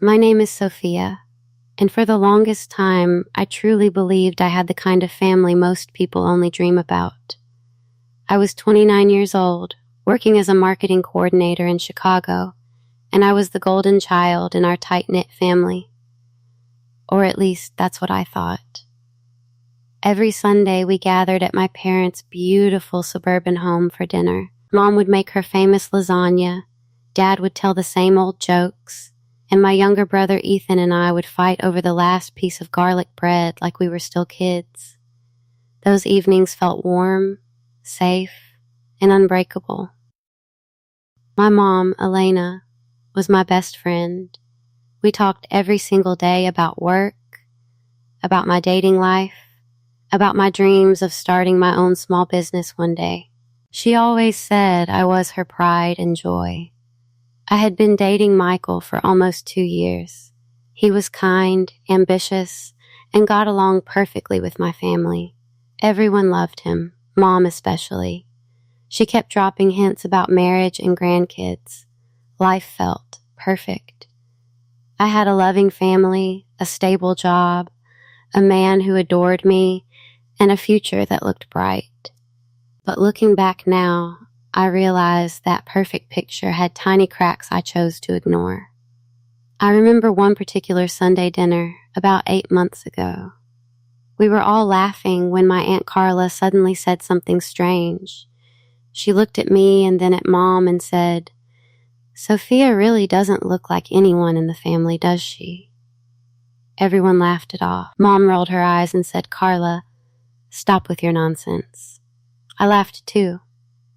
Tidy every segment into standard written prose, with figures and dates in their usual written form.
My name is Sophia, and for the longest time, I truly believed I had the kind of family most people only dream about. I was 29 years old, working as a marketing coordinator in Chicago, and I was the golden child in our tight-knit family. Or at least that's what I thought. Every Sunday, we gathered at my parents' beautiful suburban home for dinner. Mom would make her famous lasagna, Dad would tell the same old jokes, and my younger brother Ethan and I would fight over the last piece of garlic bread like we were still kids. Those evenings felt warm, safe, and unbreakable. My mom, Elena, was my best friend. We talked every single day about work, about my dating life, about my dreams of starting my own small business one day. She always said I was her pride and joy. I had been dating Michael for almost 2 years. He was kind, ambitious, and got along perfectly with my family. Everyone loved him, Mom especially. She kept dropping hints about marriage and grandkids. Life felt perfect. I had a loving family, a stable job, a man who adored me, and a future that looked bright. But looking back now, I realized that perfect picture had tiny cracks I chose to ignore. I remember one particular Sunday dinner about 8 months ago. We were all laughing when my Aunt Carla suddenly said something strange. She looked at me and then at Mom and said, "Sophia really doesn't look like anyone in the family, does she?" Everyone laughed it off. Mom rolled her eyes and said, "Carla, stop with your nonsense." I laughed too.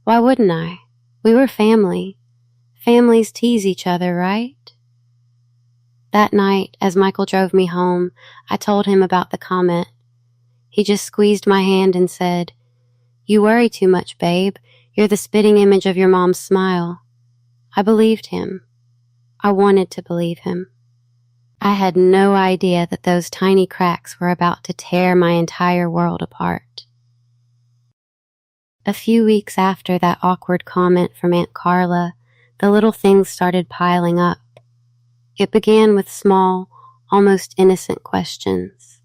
Why wouldn't I? We were family. Families tease each other, right? That night, as Michael drove me home, I told him about the comment. He just squeezed my hand and said, "You worry too much, babe. You're the spitting image of your mom's smile." I believed him. I wanted to believe him. I had no idea that those tiny cracks were about to tear my entire world apart. A few weeks after that awkward comment from Aunt Carla, the little things started piling up. It began with small, almost innocent questions.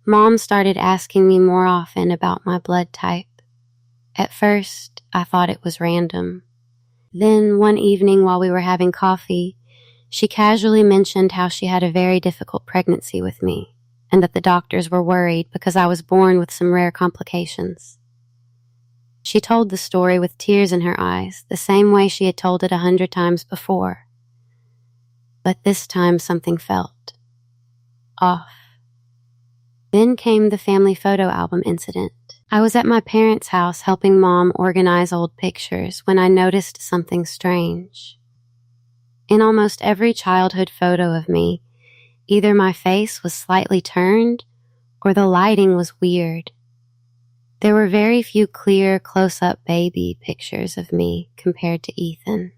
Mom started asking me more often about my blood type. At first, I thought it was random. Then, one evening while we were having coffee, she casually mentioned how she had a very difficult pregnancy with me, and that the doctors were worried because I was born with some rare complications. She told the story with tears in her eyes, the same way she had told it 100 times before. But this time something felt off. Then came the family photo album incident. I was at my parents' house helping Mom organize old pictures when I noticed something strange. In almost every childhood photo of me, either my face was slightly turned or the lighting was weird. There were very few clear, close-up baby pictures of me compared to Ethan.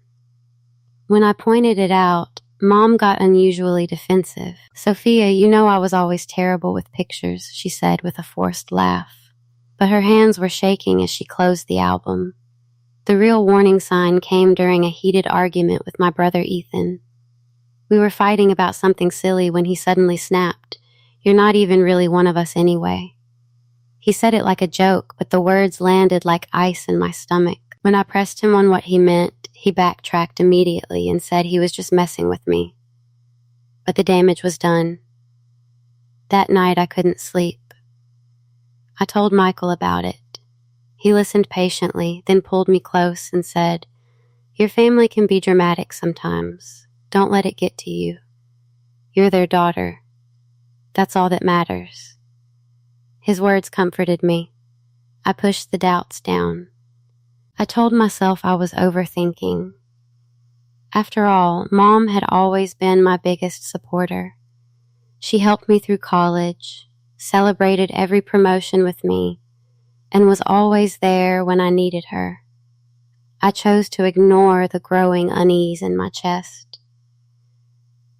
When I pointed it out, Mom got unusually defensive. "Sophia, you know I was always terrible with pictures," she said with a forced laugh. But her hands were shaking as she closed the album. The real warning sign came during a heated argument with my brother Ethan. We were fighting about something silly when he suddenly snapped, "You're not even really one of us anyway." He said it like a joke, but the words landed like ice in my stomach. When I pressed him on what he meant, he backtracked immediately and said he was just messing with me. But the damage was done. That night I couldn't sleep. I told Michael about it. He listened patiently, then pulled me close and said, "Your family can be dramatic sometimes. Don't let it get to you. You're their daughter. That's all that matters." His words comforted me. I pushed the doubts down. I told myself I was overthinking. After all, Mom had always been my biggest supporter. She helped me through college, celebrated every promotion with me, and was always there when I needed her. I chose to ignore the growing unease in my chest.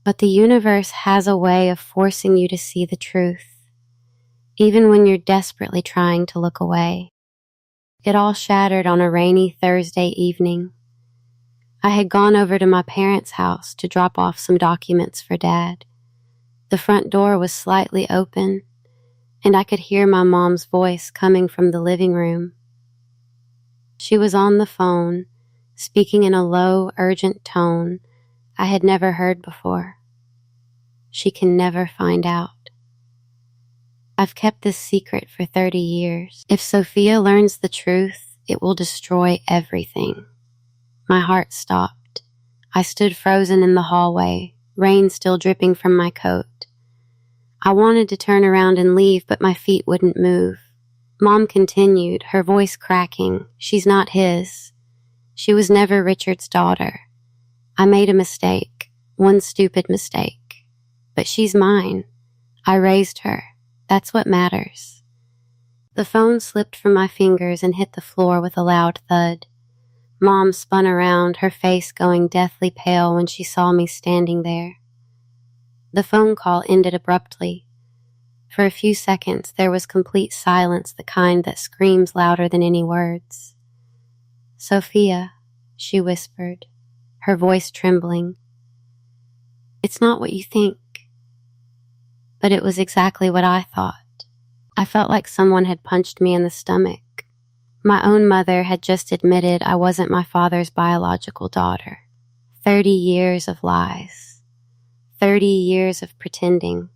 But the universe has a way of forcing you to see the truth, even when you're desperately trying to look away. It all shattered on a rainy Thursday evening. I had gone over to my parents' house to drop off some documents for Dad. The front door was slightly open, and I could hear my mom's voice coming from the living room. She was on the phone, speaking in a low, urgent tone I had never heard before. She can never find out. I've kept this secret for 30 years. If Sophia learns the truth, it will destroy everything. My heart stopped. I stood frozen in the hallway, rain still dripping from my coat. I wanted to turn around and leave, but my feet wouldn't move. Mom continued, her voice cracking. She's not his. She was never Richard's daughter. I made a mistake, one stupid mistake. But she's mine. I raised her. That's what matters. The phone slipped from my fingers and hit the floor with a loud thud. Mom spun around, her face going deathly pale when she saw me standing there. The phone call ended abruptly. For a few seconds, there was complete silence, the kind that screams louder than any words. "Sophia," she whispered, her voice trembling. "It's not what you think." But it was exactly what I thought. I felt like someone had punched me in the stomach. My own mother had just admitted I wasn't my father's biological daughter. 30 years of lies. 30 years of pretending.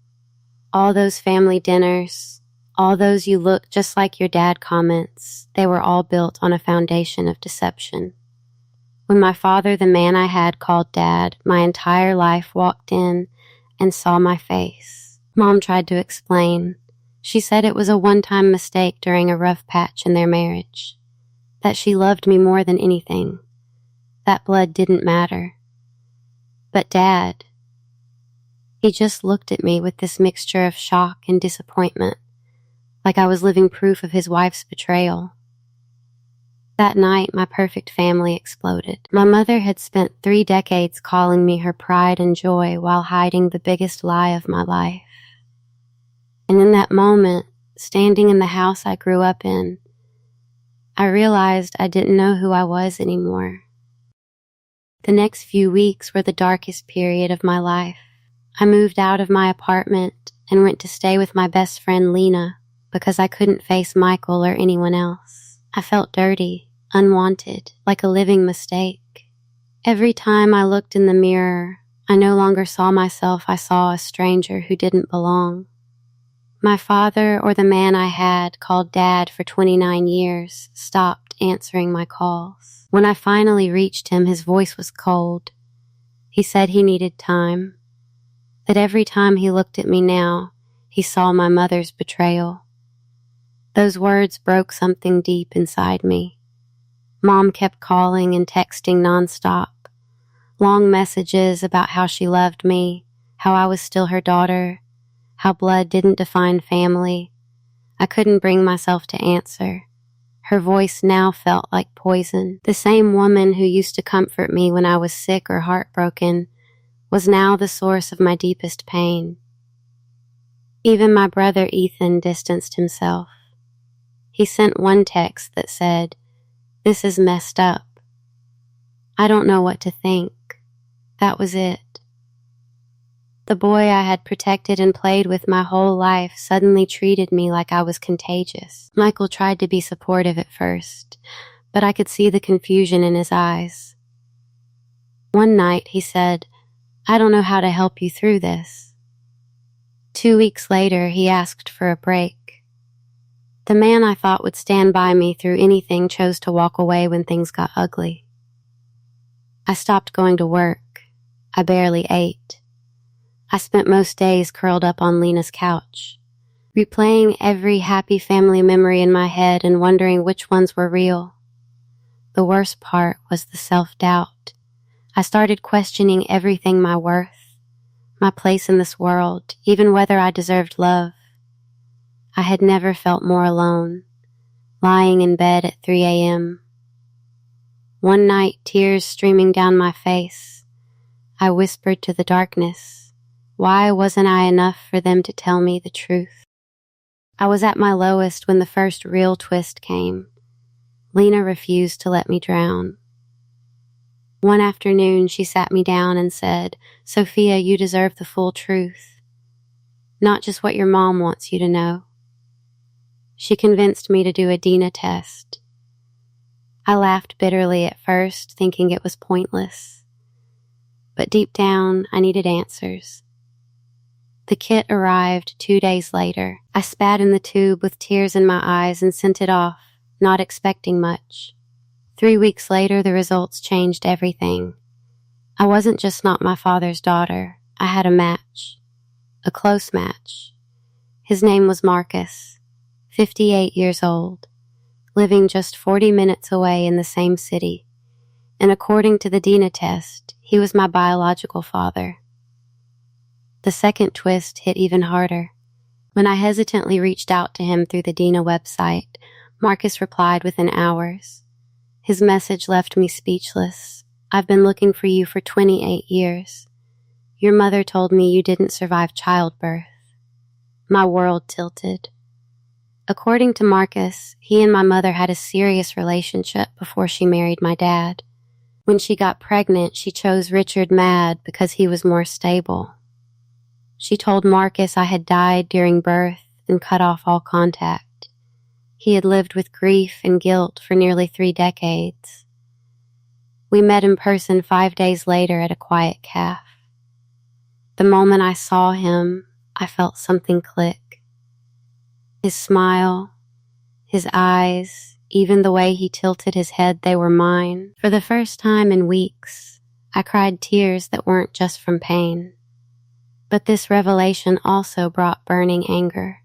All those family dinners, all those "you look just like your dad" comments, they were all built on a foundation of deception. When my father, the man I had called Dad, my entire life, walked in and saw my face, Mom tried to explain. She said it was a one-time mistake during a rough patch in their marriage. That she loved me more than anything. That blood didn't matter. But Dad, he just looked at me with this mixture of shock and disappointment, like I was living proof of his wife's betrayal. That night, my perfect family exploded. My mother had spent 3 decades calling me her pride and joy while hiding the biggest lie of my life. And in that moment, standing in the house I grew up in, I realized I didn't know who I was anymore. The next few weeks were the darkest period of my life. I moved out of my apartment and went to stay with my best friend Lena because I couldn't face Michael or anyone else. I felt dirty, unwanted, like a living mistake. Every time I looked in the mirror, I no longer saw myself, I saw a stranger who didn't belong. My father, or the man I had called Dad for 29 years, stopped answering my calls. When I finally reached him, his voice was cold. He said he needed time, that every time he looked at me now, he saw my mother's betrayal. Those words broke something deep inside me. Mom kept calling and texting nonstop, long messages about how she loved me, how I was still her daughter, how blood didn't define family. I couldn't bring myself to answer. Her voice now felt like poison. The same woman who used to comfort me when I was sick or heartbroken was now the source of my deepest pain. Even my brother Ethan distanced himself. He sent one text that said, "This is messed up. I don't know what to think." That was it. The boy I had protected and played with my whole life suddenly treated me like I was contagious. Michael tried to be supportive at first, but I could see the confusion in his eyes. One night he said, "I don't know how to help you through this." 2 weeks later, he asked for a break. The man I thought would stand by me through anything chose to walk away when things got ugly. I stopped going to work. I barely ate. I spent most days curled up on Lena's couch, replaying every happy family memory in my head and wondering which ones were real. The worst part was the self-doubt. I started questioning everything: my worth, my place in this world, even whether I deserved love. I had never felt more alone, lying in bed at 3 a.m. One night, tears streaming down my face, I whispered to the darkness, why wasn't I enough for them to tell me the truth? I was at my lowest when the first real twist came. Lena refused to let me drown. One afternoon, she sat me down and said, "Sophia, you deserve the full truth, not just what your mom wants you to know." She convinced me to do a DNA test. I laughed bitterly at first, thinking it was pointless. But deep down, I needed answers. The kit arrived 2 days later. I spat in the tube with tears in my eyes and sent it off, not expecting much. 3 weeks later, the results changed everything. I wasn't just not my father's daughter. I had a match. A close match. His name was Marcus, 58 years old, living just 40 minutes away in the same city. And according to the DNA test, he was my biological father. The second twist hit even harder. When I hesitantly reached out to him through the DNA website, Marcus replied within hours. His message left me speechless. "I've been looking for you for 28 years. Your mother told me you didn't survive childbirth." My world tilted. According to Marcus, he and my mother had a serious relationship before she married my dad. When she got pregnant, she chose Richard Mad because he was more stable. She told Marcus I had died during birth and cut off all contact. He had lived with grief and guilt for nearly 3 decades. We met in person 5 days later at a quiet cafe. The moment I saw him, I felt something click. His smile, his eyes, even the way he tilted his head, they were mine. For the first time in weeks, I cried tears that weren't just from pain. But this revelation also brought burning anger.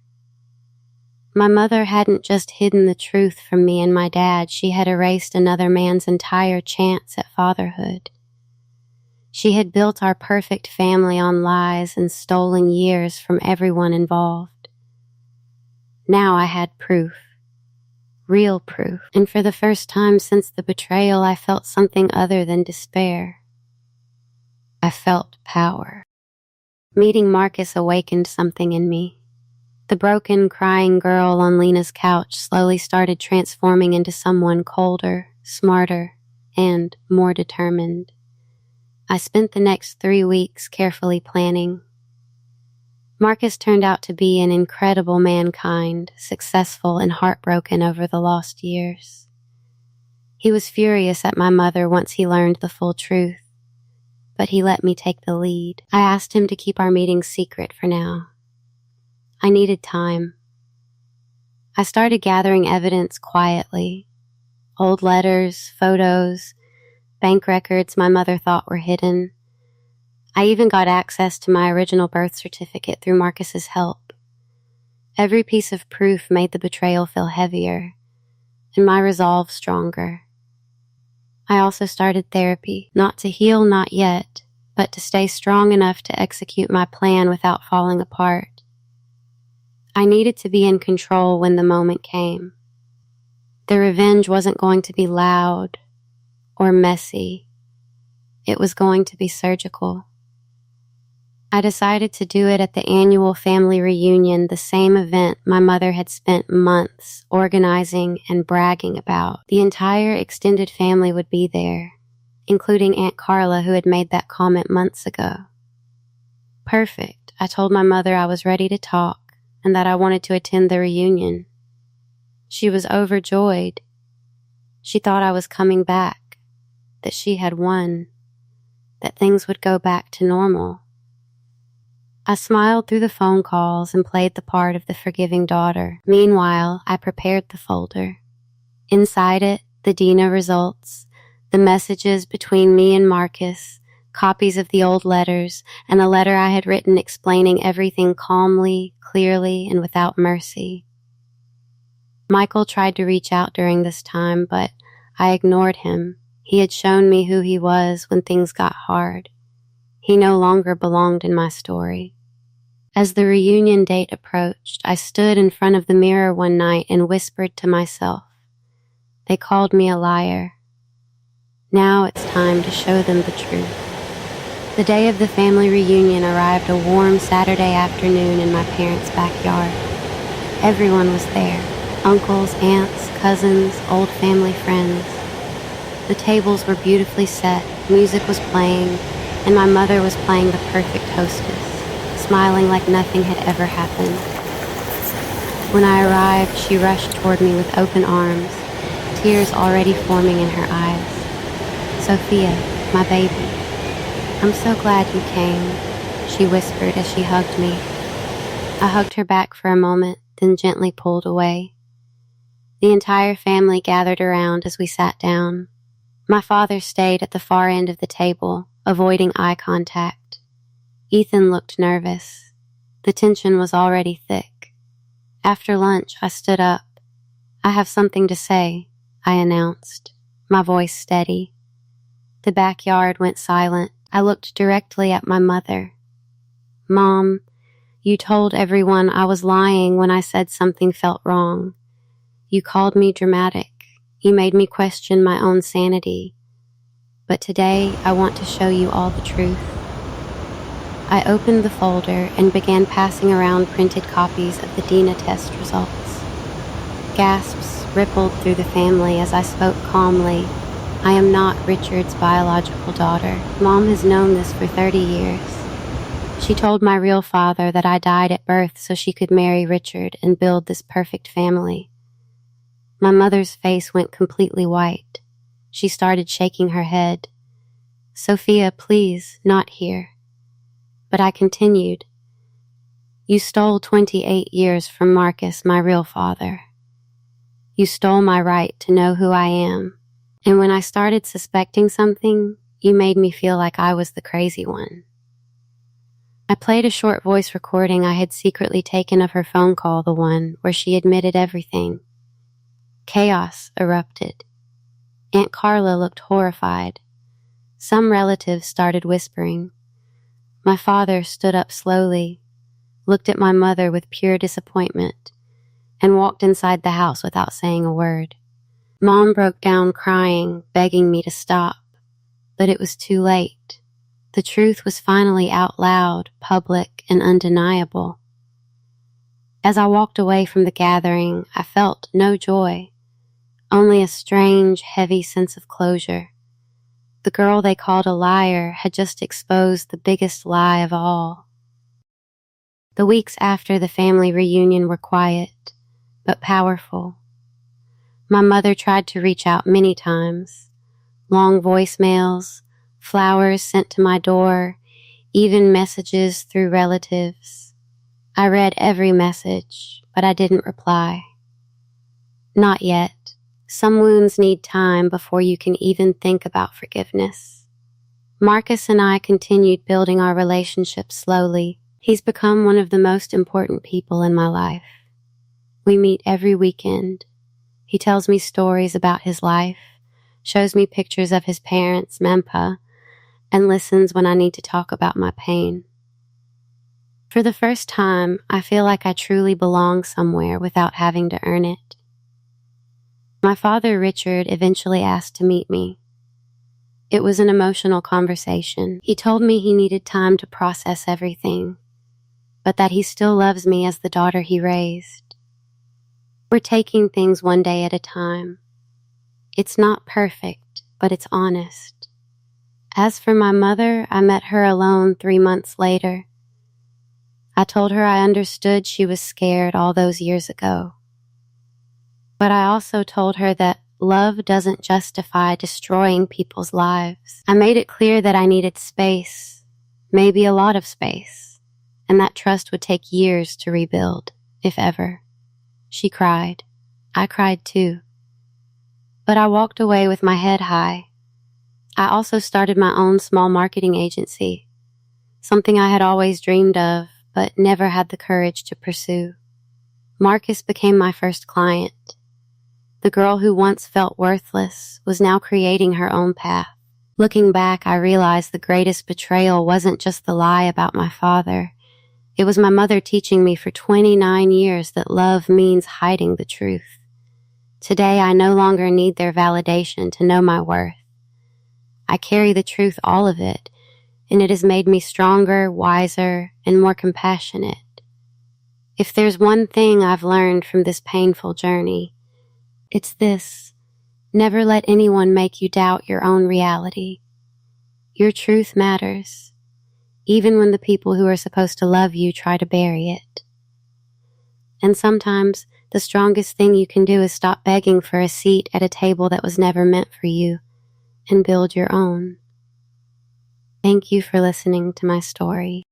My mother hadn't just hidden the truth from me and my dad, she had erased another man's entire chance at fatherhood. She had built our perfect family on lies and stolen years from everyone involved. Now I had proof. Real proof. And for the first time since the betrayal, I felt something other than despair. I felt power. Meeting Marcus awakened something in me. The broken, crying girl on Lena's couch slowly started transforming into someone colder, smarter, and more determined. I spent the next 3 weeks carefully planning. Marcus turned out to be an incredible mankind, successful and heartbroken over the lost years. He was furious at my mother once he learned the full truth, but he let me take the lead. I asked him to keep our meeting secret for now. I needed time. I started gathering evidence quietly. Old letters, photos, bank records my mother thought were hidden. I even got access to my original birth certificate through Marcus's help. Every piece of proof made the betrayal feel heavier, and my resolve stronger. I also started therapy, not to heal, not yet, but to stay strong enough to execute my plan without falling apart. I needed to be in control when the moment came. The revenge wasn't going to be loud or messy. It was going to be surgical. I decided to do it at the annual family reunion, the same event my mother had spent months organizing and bragging about. The entire extended family would be there, including Aunt Carla, who had made that comment months ago. Perfect. I told my mother I was ready to talk and that I wanted to attend the reunion. She was overjoyed. She thought I was coming back, that she had won, that things would go back to normal. I smiled through the phone calls and played the part of the forgiving daughter. Meanwhile, I prepared the folder. Inside it, the DNA results, the messages between me and Marcus, copies of the old letters, and a letter I had written explaining everything calmly, clearly, and without mercy. Michael tried to reach out during this time, but I ignored him. He had shown me who he was when things got hard. He no longer belonged in my story. As the reunion date approached, I stood in front of the mirror one night and whispered to myself, "They called me a liar. Now it's time to show them the truth." The day of the family reunion arrived a warm Saturday afternoon in my parents' backyard. Everyone was there. Uncles, aunts, cousins, old family friends. The tables were beautifully set, music was playing, and my mother was playing the perfect hostess, smiling like nothing had ever happened. When I arrived, she rushed toward me with open arms, tears already forming in her eyes. "Sophia, my baby, I'm so glad you came," she whispered as she hugged me. I hugged her back for a moment, then gently pulled away. The entire family gathered around as we sat down. My father stayed at the far end of the table, avoiding eye contact. Ethan looked nervous. The tension was already thick. After lunch, I stood up. "I have something to say," I announced, my voice steady. The backyard went silent. I looked directly at my mother. "Mom, you told everyone I was lying when I said something felt wrong. You called me dramatic. You made me question my own sanity. But today, I want to show you all the truth." I opened the folder and began passing around printed copies of the DINA test results. Gasps rippled through the family as I spoke calmly. "I am not Richard's biological daughter. Mom has known this for 30 years. She told my real father that I died at birth so she could marry Richard and build this perfect family." My mother's face went completely white. She started shaking her head. "Sophia, please, not here." But I continued. "You stole 28 years from Marcus, my real father. You stole my right to know who I am. And when I started suspecting something, you made me feel like I was the crazy one." I played a short voice recording I had secretly taken of her phone call, the one where she admitted everything. Chaos erupted. Aunt Carla looked horrified. Some relatives started whispering. My father stood up slowly, looked at my mother with pure disappointment, and walked inside the house without saying a word. Mom broke down crying, begging me to stop, but it was too late. The truth was finally out loud, public, and undeniable. As I walked away from the gathering, I felt no joy, only a strange, heavy sense of closure. The girl they called a liar had just exposed the biggest lie of all. The weeks after the family reunion were quiet, but powerful. My mother tried to reach out many times. Long voicemails, flowers sent to my door, even messages through relatives. I read every message, but I didn't reply. Not yet. Some wounds need time before you can even think about forgiveness. Marcus and I continued building our relationship slowly. He's become one of the most important people in my life. We meet every weekend. He tells me stories about his life, shows me pictures of his parents, Mampa, and listens when I need to talk about my pain. For the first time, I feel like I truly belong somewhere without having to earn it. My father, Richard, eventually asked to meet me. It was an emotional conversation. He told me he needed time to process everything, but that he still loves me as the daughter he raised. We're taking things one day at a time. It's not perfect, but it's honest. As for my mother, I met her alone 3 months later. I told her I understood she was scared all those years ago. But I also told her that love doesn't justify destroying people's lives. I made it clear that I needed space, maybe a lot of space, and that trust would take years to rebuild, if ever. She cried. I cried too. But I walked away with my head high. I also started my own small marketing agency, something I had always dreamed of, but never had the courage to pursue. Marcus became my first client. The girl who once felt worthless was now creating her own path. Looking back, I realized the greatest betrayal wasn't just the lie about my father. It was my mother teaching me for 29 years that love means hiding the truth. Today, I no longer need their validation to know my worth. I carry the truth, all of it, and it has made me stronger, wiser, and more compassionate. If there's one thing I've learned from this painful journey, it's this: Never let anyone make you doubt your own reality. Your truth matters, even when the people who are supposed to love you try to bury it. And sometimes the strongest thing you can do is stop begging for a seat at a table that was never meant for you and build your own. Thank you for listening to my story.